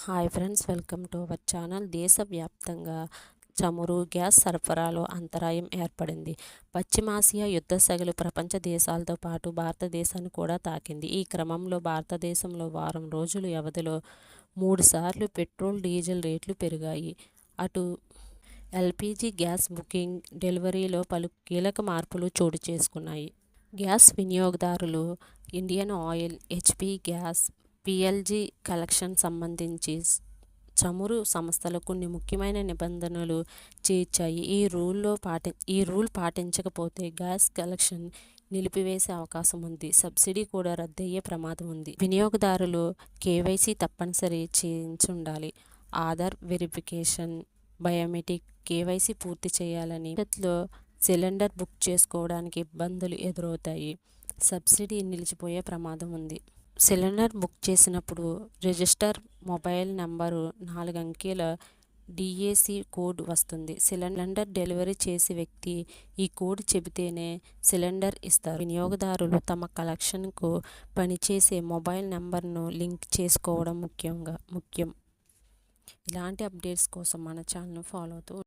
Hi friends, welcome to our channel. దేశవ్యాప్తంగా చమురు, gas సరఫరాలో అంతరాయం ఏర్పడింది. పశ్చిమాసియా యుద్ధ సగలు ప్రపంచ దేశాలతో పాటు భారతదేశాన్ని కూడా తాకింది. ఈ క్రమంలో భారతదేశంలో వారం రోజుల వ్యవధిలో 3 సార్లు పెట్రోల్, డీజిల్ రేట్లు పెరిగాయి. అటు ఎల్పీజీ గ్యాస్ బుకింగ్, డెలివరీలో పలు కీలక మార్పులు చోటు చేసుకున్నాయి. గ్యాస్ వినియోగదారులు Indian oil, HP gas, PLG collection సంబంధించి చమురు సంస్థలు కొన్ని ముఖ్యమైన నిబంధనలు చేర్చాయి. ఈ రూల్ పాటించకపోతే గ్యాస్ కలెక్షన్ నిలిపివేసే అవకాశం ఉంది. సబ్సిడీ కూడా రద్దయ్యే ప్రమాదం ఉంది. వినియోగదారులు కేవైసీ తప్పనిసరి చేయించుండాలి. ఆధార్ వెరిఫికేషన్, బయోమెట్రిక్ కేవైసీ పూర్తి చేయాలని. భవిష్యత్తులో సిలిండర్ బుక్ చేసుకోవడానికి ఇబ్బందులు ఎదురవుతాయి. సబ్సిడీ నిలిచిపోయే ప్రమాదం ఉంది. సిలిండర్ బుక్ చేసినప్పుడు రిజిస్టర్ మొబైల్ నంబరు 4 అంకెల డిఏసి కోడ్ వస్తుంది. సిలిండర్ డెలివరీ చేసే వ్యక్తి ఈ కోడ్ చెబితేనే సిలిండర్ ఇస్తారు. వినియోగదారులు తమ కలెక్షన్కు పనిచేసే మొబైల్ నంబర్ను లింక్ చేసుకోవడం ముఖ్యం. ఇలాంటి అప్డేట్స్ కోసం మన ఛానల్ను ఫాలో అవుతూ